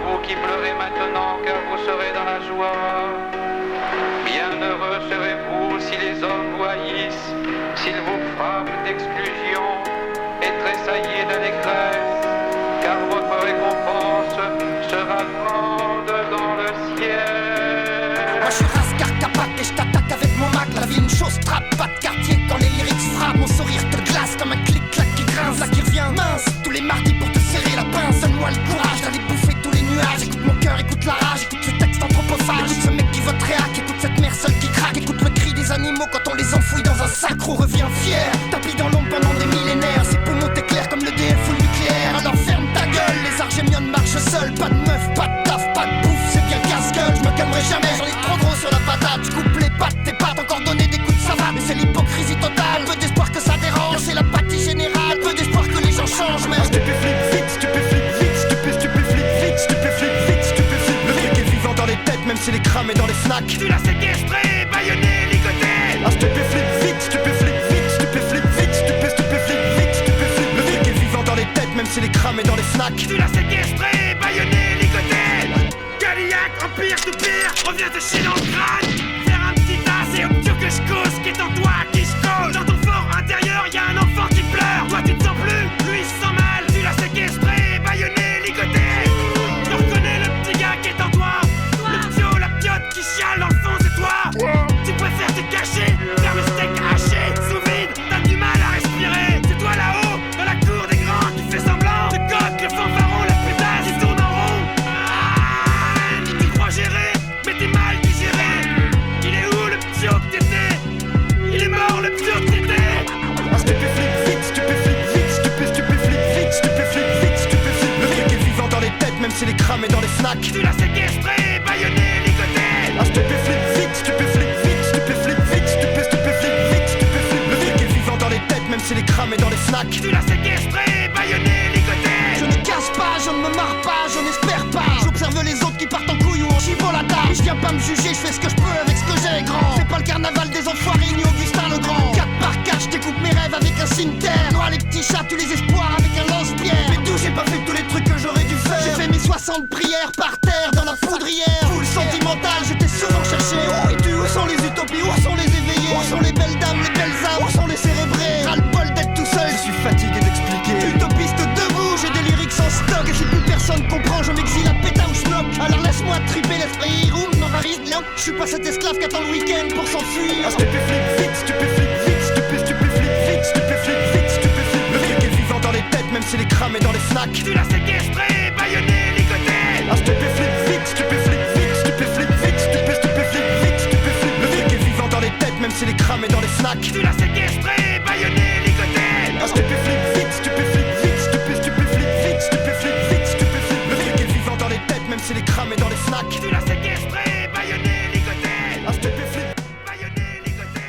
vous qui pleurez maintenant, car vous serez dans la joie. Bienheureux serez-vous si les hommes vous haïssent, s'ils vous frappent d'exclusion et tressaillez d'allégresse, car votre récompense sera grande dans le ciel. Moi je suis Raskar Kapak et je t'attaque avec mon Mac. La vie une chose trappe, pas de quartier quand les lyrics frappent. Mon sourire te glace comme un clic-clac qui grince. Là qui revient mince, tous les mardis pour te serrer la pince. Donne-moi le courage d'aller bouffer tous les nuages. Écoute mon cœur, écoute la rage, écoute ce texte anthropophage. Écoute ce mec qui vote réac, écoute cette mère seule qui craque. Écoute le cri des animaux quand on les enfouit dans un sac. On revient fier, tapis dans l'ombre pendant des millénaires. Ses poumons t'éclairent comme le DF ou le nucléaire. Alors ferme ta gueule, les argémionnes marchent seuls. Pas de meuf, pas de taf, pas de bouffe, c'est bien casse-gueule. Je me calmerai jamais, j'en ai trop gros sur la patate. Je coupe les pattes, tes pattes, encore donner des coups de savate. Mais c'est l'hypocrisie totale, peu d'espoir que ça dérange. C'est l'apathie générale, peu d'espoir que les gens changent. Mais stupéflip vite, stupéflip vite, stupéflip vite, stupéflip vite, stupéflip. Le truc est vivant dans les têtes, même s'il est cramé dans les snacks. Tu l'as séquestré, baïonné, ligoté. Ah stupéflip vite, stupéflip vite, stupéflip vite, stupéflip vite, stupéflip. Le truc est vivant dans les têtes, même s'il est cramé dans les snacks. Tu l'as séquestré, baïonné, ligoté. Cadillac, empire, soupir, reviens te chier dans le crâne. Faire un petit tas, c'est obtus que je cause, qui est en toi, qui je cause. Dans ton fort intérieur, y'a un enfant qui pleure. Toi tu te sens plus, lui il se sent mal. Tu l'as séquestré, baïonné, ligoté. Je reconnais le petit gars qui est en toi. Le ptio, la piote qui chiale dans le fond, c'est toi. Tu préfères te cacher, faire le steak haché, sous vide, t'as du mal à respirer. C'est toi là-haut, dans la cour des grands, qui fait semblant de coq, le fanfaron, la putasse, qui tourne en rond. Tu crois gérer, mais t'es mal digéré. Il est où le ptio que t'étais? Il est mort le ptio que t'étais. Ah stupéflip vite, stupéflip vite, stupéflip vite, stupéflip vite, stupéflip. Le truc est vivant dans les têtes, même s'il est cramé dans les snacks. Tu l'as séquestré, baïonné, ligoté. Ah stupéflip vite, stupéflip vite, stupéflip vite, stupéflip vite, stupéflip. Le truc est vivant dans les têtes, même s'il est cramé dans les snacks. Tu l'as séquestré, baïonné, ligoté. je ne casse pas, je ne me marre pas, je n'espère pas. J'observe les autres qui partent en couille ou en chivolata. Je viens pas me juger, je fais ce que je peux avec ce que j'ai, grand. C'est pas le carnaval des enfoirés ni Augustin le Grand. 4 par 4, je découpe mes rêves avec un cimetière. Noie les petits chats, tu les espoirs avec un lance-pierre. Mais d'où j'ai pas fait tous les trucs que j'aurais dû faire. J'ai fait mes 60 prières par terre dans la poudrière. Full sentimental, j'étais souvent cherché. Oh, et tu, où sont les utopies, où sont les éveillés? Où sont les belles dames, les belles âmes, où sont les cérébrés? Ras-le-bol d'être tout seul, Je suis fatigué d'expliquer. utopiste debout, j'ai des lyrics en stock. Et si plus personne comprend, je m'exile à péta ou schnock. Alors laisse-moi triper l'esprit, room, non, non. Je suis pas cet esclave qui attend le week-end pour s'enfuir. Ah stupéflip vite, stupéflip vite, stupéflip vite, stupéflip vite, stupéflip. Le truc est vivant dans les têtes, même s'il est cramé dans les snacks. Tu l'as séquestré, baïonné, ligoté. Ah stupéflip vite, stupéflip vite, stupéflip vite, stupéflip vite, stupéflip. Le truc est vivant dans les têtes, même s'il est cramé dans les snacks. Tu l'as séquestré, baïonné, ligoté. Ah stupéflip vite, stupéflip vite, stupéflip vite, stupéflip vite, stupéflip. Le truc est vivant dans les têtes, même s'il est cramé dans les snacks. Tu l'as séquestré, baïonné, ligoté. Ah stupéflip. Baïonné, ligoté.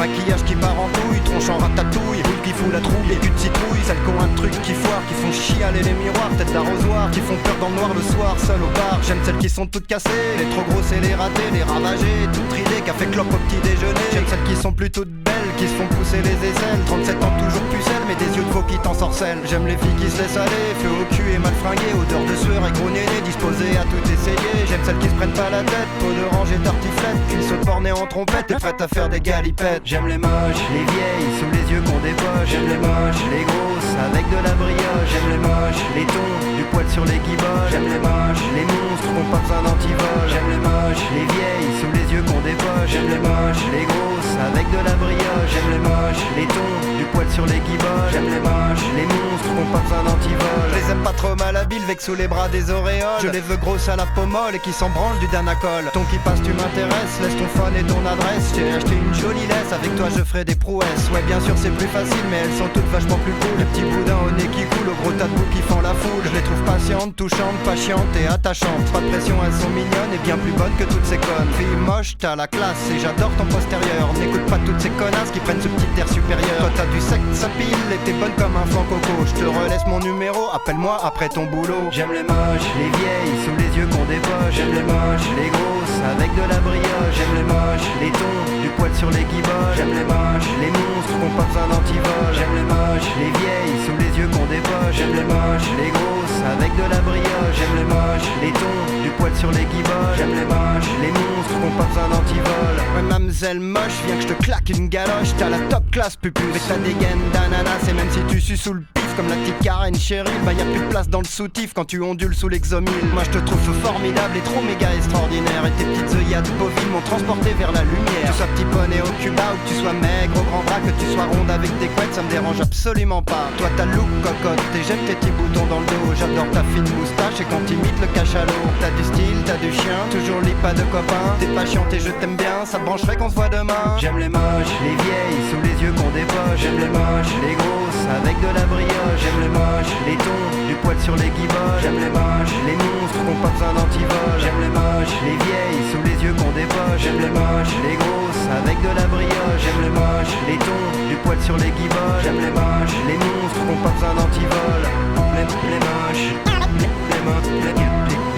maquillage qui part en douille, tronche en ratatouille, roule qui fout la trouille, les culs de citrouille, celles qui ont un truc qui foire, qui font chialer les miroirs, tête d'arrosoir, qui font peur dans le noir le soir, seul au bar. J'aime celles qui sont toutes cassées, les trop grosses et les ratées, les ravagées, toutes ridées, café clope au petit déjeuner. J'aime celles qui sont plutôt belles, qui se font pousser les aisselles, 37 ans toujours pucelles, mais des les yeux de faux qui t'ensorcellent. J'aime les filles qui se laissent aller, feu au cul et mal fringuées, odeur de sueur et gros néné, disposées à tout essayer. J'aime celles qui se prennent pas la tête, peau d'orange et tartiflette, cuisses de porc en trompette et prêtes à faire des galipettes. J'aime les moches, les vieilles, sous les yeux qu'on débauche. J'aime les moches, les grosses, avec de la brioche. J'aime les moches, les tons, du poil sur les guiboches. J'aime les moches, les monstres qui ont pas besoin d'antivol. J'aime les moches, les vieilles, sous les yeux qu'on débauche. J'aime les moches, les grosses, avec de la brioche. J'aime les moches, les tons, du poil sur les guiboches. J'aime les moches, les monstres qui ont pas besoin d'antivol. Je les aime pas trop malhabiles, avec sous les bras des auréoles. Je les veux grosses à la peau molle et qui s'en branchent du Danacol. Ton qui passe tu m'intéresses, laisse ton phone et ton adresse. J'ai acheté une jolie laisse, avec toi je ferai des prouesses. Ouais bien sûr c'est plus facile mais elles sont toutes vachement plus cool. Les petits boudins au nez qui coulent, au gros tas de boue qui font la foule. Je les trouve patientes, touchantes, patientes et attachantes. Pas de pression, elles sont mignonnes et bien plus bonnes que toutes ces connes. Fille moche, t'as la classe et j'adore ton postérieur. N'écoute pas toutes ces connasses qui prennent ce petit air supérieur. Toi t'as du sect, ça pile et t'es bonne comme un flanc coco. Je te relaisse mon numéro, appelle-moi après ton boulot. J'aime les moches, les vieilles, sous les yeux qu'on débauche. J'aime les moches, les grosses, avec de la brioche. J'aime les moches, les tons, du poil sur les guiboches. J'aime les moches, les monstres qui ont pas besoin d'antivol. J'aime les moches, les vieilles, sous les yeux qu'on débauche. J'aime les moches, les grosses, avec de la brioche. J'aime les moches, les tons, du poil sur les guiboches. J'aime les moches, les monstres qui ont pas besoin d'antivol. Ouais mademoiselle moche, viens que je te claque une galoche. T'as la top classe pupus, avec ta dégaine d'ananas. Et même si tu sues sous le pif comme la petite Karen chérie, bah y'a plus de place dans le soutif quand tu ondules sous l'exomile. Moi je te trouve formidable et trop méga extraordinaire. Et tes petites œillades boviles m'ont transporté vers la lumière. Que tu sois petit poney au Cuba ou que tu sois maigre au grand bras, que tu sois ronde avec des couettes, ça me dérange absolument pas. Toi t'as le look cocotte et j'aime tes petits boutons dans le dos. J'adore ta fine moustache et quand t'imites le cachalot. T'as du style, t'as du chien, toujours lit pas de copain. T'es pas chiante et je t'aime bien, ça te brancherait qu'on se voit demain. J'aime les moches, les vieilles, sous les yeux qu'on débauche. J'aime les moches, les grosses, avec de la brioche. J'aime les moches, les tons, du poil sur les guiboches. J'aime les moches, les monstres qui ont pas besoin d'antivol. J'aime les moches, les vieilles, sous les yeux qu'on débauche. J'aime les moches, les grosses, avec de la brioche. J'aime les moches, les tons, du poil sur les guiboches. J'aime les moches, les monstres qui ont pas besoin d'antivol. Les moches, les moches, les vieilles,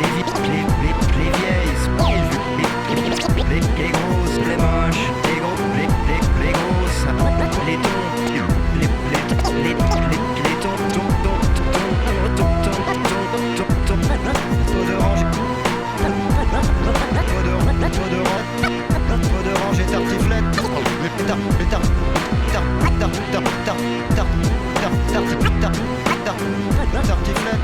les grosses, les moches, les grosses, les grosses, les tons, les tons, peau d'orange et tartiflette. Tartiflette.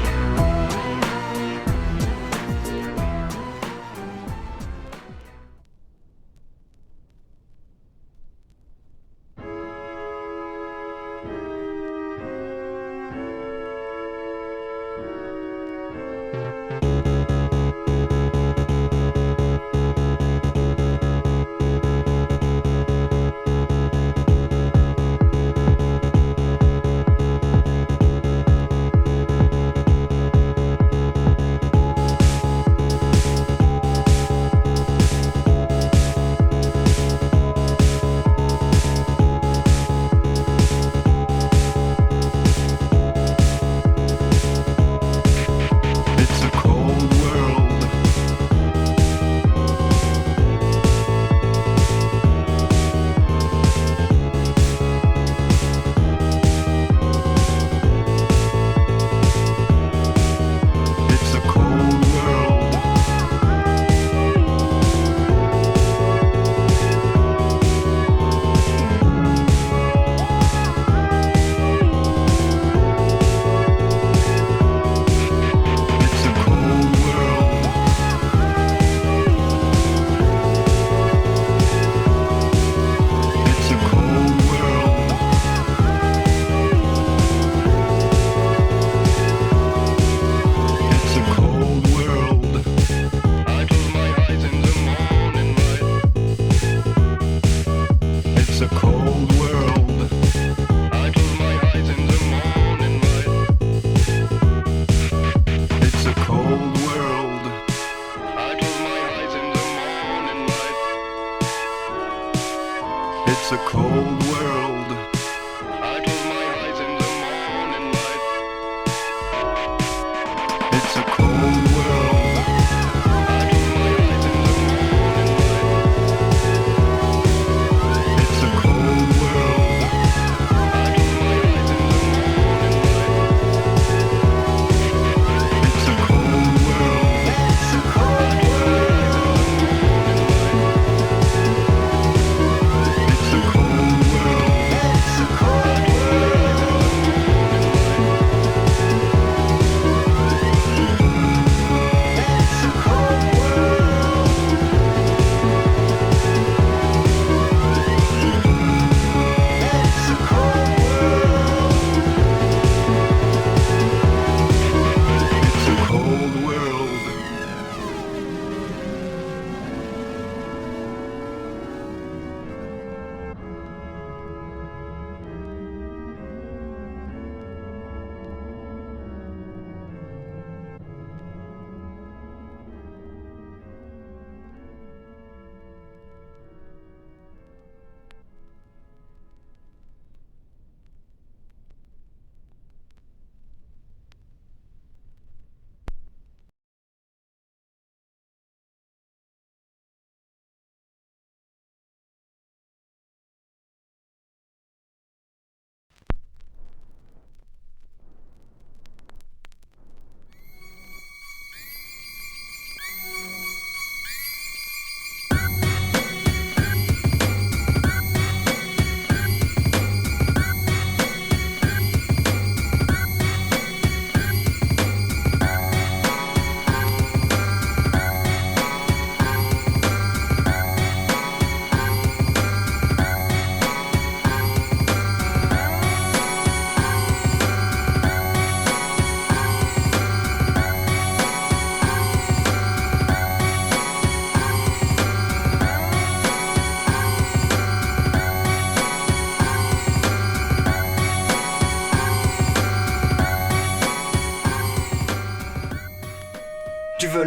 It's a cold world. I close my eyes in the morning light. It's a cold world. I close my eyes in the morning light. It's a cold world. I close my eyes in the morning light.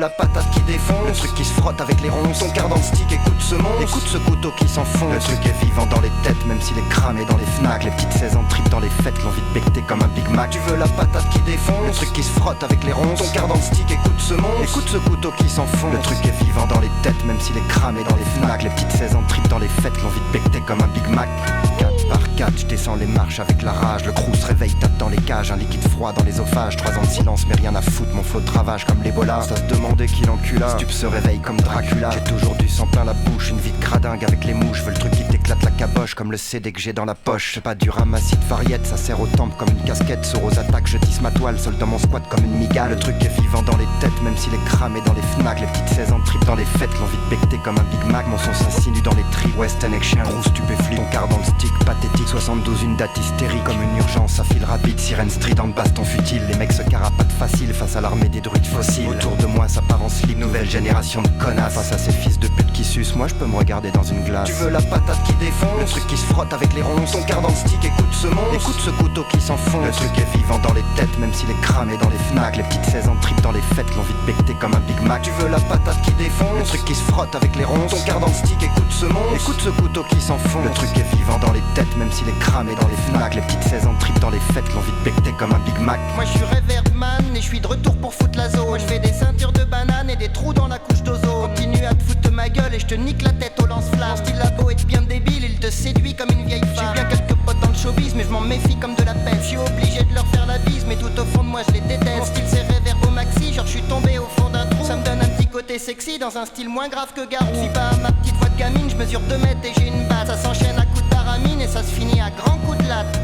la patate qui défonce, le truc qui se frotte avec les ronces. Ton cœur dans le stick, écoute ce monstre, écoute ce couteau qui s'enfonce. Le truc est vivant dans les têtes, même s'il est cramé dans les fnacs. Les petites 16 ans trip dans les fêtes, l'envie de becter comme un Big Mac. Tu veux la patate qui défonce, le truc qui se frotte avec les ronces. Ton cœur dans le stick, écoute ce monstre, écoute ce couteau qui s'enfonce. Le truc est vivant dans les têtes, même s'il est cramé dans les fnacs. Les petites 16 ans trip dans les fêtes, l'envie de becter comme un Big Mac. 4 par 4, je descends les marches avec la rage. Le crew se réveille, tape dans les cages, un liquide froid dans l'ésophage. 3 ans de silence mais rien à foutre, mon flot de ravage comme l'Ebola. Ça se demandait qui l'encula, Stup se réveille comme Dracula. J'ai toujours du sang plein la bouche, une vie de cradingue avec les mouches. Veux le truc qui t'éclate la caboche comme le CD que j'ai dans la poche. C'est pas du ramassis de variette, ça sert aux tempes comme une casquette. Sur aux attaques, je tisse ma toile, seul dans mon squat comme une migale. Le truc est vivant dans les têtes, même s'il est cramé dans les fnacs. Les petites 16 ans de trip dans les fêtes, l'envie de becter comme un Big Mac. Mon son s'insinue dans les tripes, West Action, gros stupéflip. Ton quart dans le stick, pathétique, 72 une date hystérique. Comme une urgence à fil rapide, sirène stridente, baston futile. Les mecs se carapatent facile face à l'armée des druides fossiles. Autour de moi ça part en slip, nouvelle génération de connasses. Face à ces fils de pute qui sucent, moi je peux me regarder dans une glace. Tu veux la patate qui défonce, le truc qui se frotte avec les ronces. Ton quart dans le stick, écoute ce monstre, écoute ce couteau qui s'enfonce. Le truc est vivant dans les têtes, même s'il est cramé dans les fnacs. Les petites 16 ans de trip dans les fêtes, l'envie de becter comme un Big Mac. Tu veux la patate qui défonce, le truc qui se frotte avec les ronces. Ton quart dans le stick, écoute ce monstre, écoute ce couteau qui s'enfonce. Le truc est vivant dans les têtes, même s'il est cramé dans les fnacs. Les petites 16 ans de trip dans les fêtes, l'envie de becter comme un Big Mac. Moi je suis Reverbman et je suis de retour pour foutre la zone. Je fais des ceintures de bananes et des trous dans la couche d'ozone. Continue à te foutre de ma gueule et je te nique la tête au lance-flamme. Mon style a beau être bien débile, il te séduit comme une vieille femme. J'ai bien quelques potes dans le showbiz mais je m'en méfie comme de la peste. Je suis obligé de leur faire la bise mais tout au fond de moi je les déteste. Mon style c'est réverb au maxi, genre je suis tombé au fond d'un trou. Ça me donne un petit côté sexy dans un style moins grave que Garou. Je suis pas à ma petite voix de gamine, je mesure 2 mètres et j'ai une batte. Ça s'enchaîne à coups de paramine et ça se finit à grands coups de latte.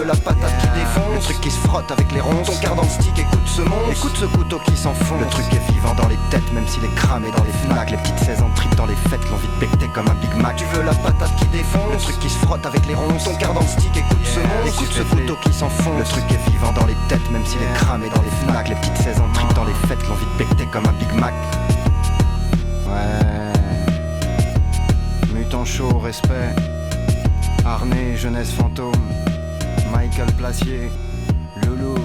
La patate qui défonce, le truc qui se frotte avec les ronces. Ton quart dans le stick, écoute ce monstre, écoute ce couteau qui s'enfonce. Le truc est vivant dans les têtes, même s'il est cramé dans les fnacs. Les petites 16 ans de trip dans les fêtes, l'envie de becter comme un Big Mac. Tu veux la patate qui défonce, le truc qui se frotte avec les ronces. Ton quart dans le stick, écoute ce monstre, écoute ce couteau qui s'enfonce. Le truc est vivant dans les têtes, même s'il est cramé dans les fnacs. Les petites 16 ans de trip dans les fêtes, l'envie de becter comme un Big Mac. Ouais, mutant chaud, respect. Arnais, jeunesse fantôme. Michael Placier, Loulou.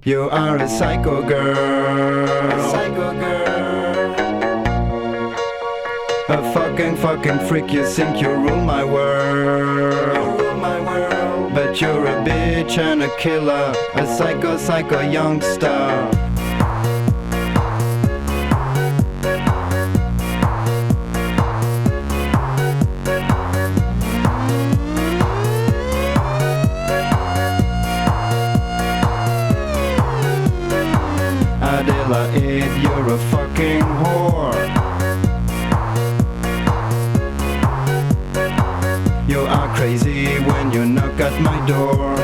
You are a psycho girl, a fucking freak. You think you rule my world, but you're a bitch and a killer, a psycho youngster. Adelaide, you're a fucking whore. You are crazy when you knock at my door.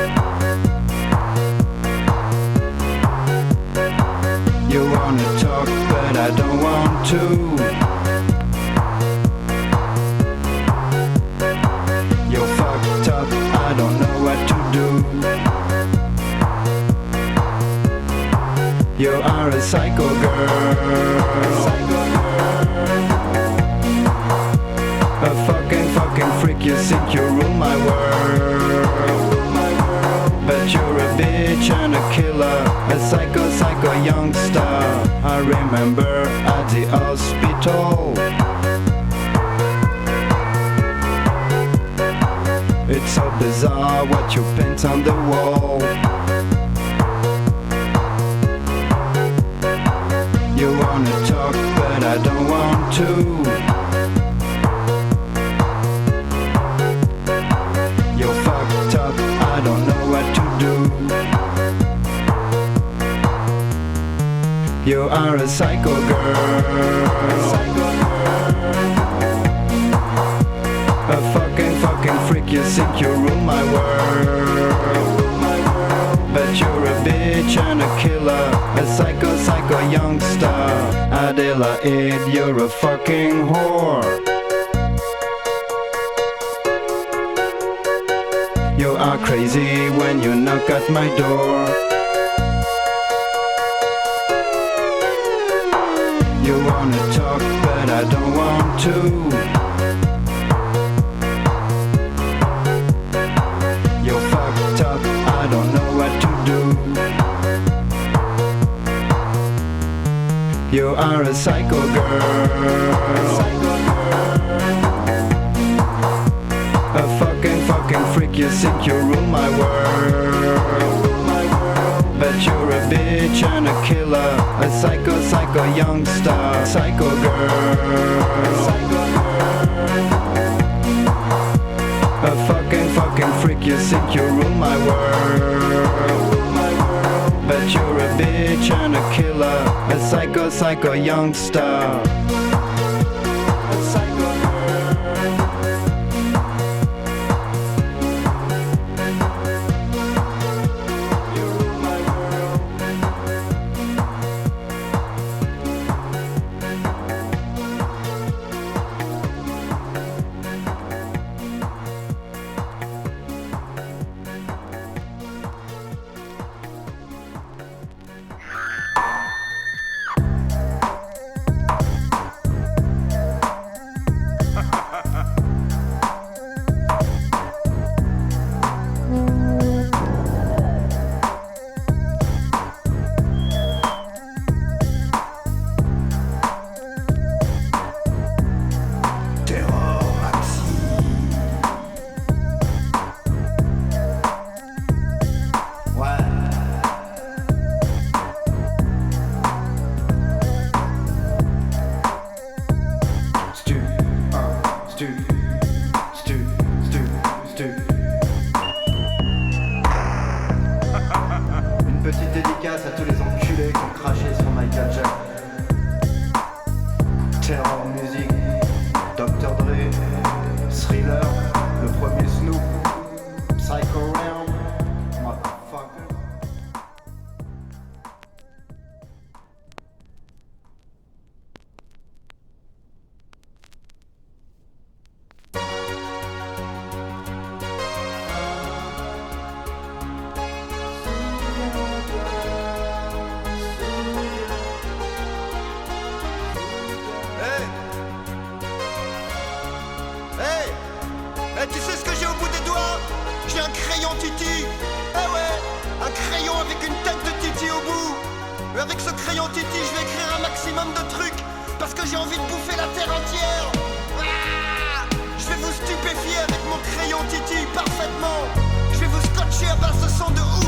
You wanna talk but I don't want to. You're fucked up, I don't know what to do. You are a psycho girl, a fucking freak. You think you rule my world, but you're a bitch and a killer, a psycho youngster. I remember at the hospital Bizarre what you paint on the wall. You wanna talk but I don't want to. You're fucked up, I don't know what to do. You are a psycho girl. A fucking freak, you think you rule my world. But you're a bitch and a killer, a psycho youngster. Adelaide, you're a fucking whore. You are crazy when you knock at my door. You wanna talk but I don't want to. You're fucked up, I don't know what to do. You are a psycho girl. A fucking freak, you think you rule my world. But you're a bitch and a killer, a psycho youngster, psycho girl. A fucking freak, you think you rule my world. But you're a bitch and a killer, a psycho youngster. Tu sais ce que j'ai au bout des doigts? J'ai un crayon Titi. Eh ouais, un crayon avec une tête de Titi au bout. Mais avec ce crayon Titi, je vais écrire un maximum de trucs parce que j'ai envie de bouffer la terre entière. Ah, je vais vous stupéfier avec mon crayon Titi parfaitement. Je vais vous scotcher à base de son de ouf.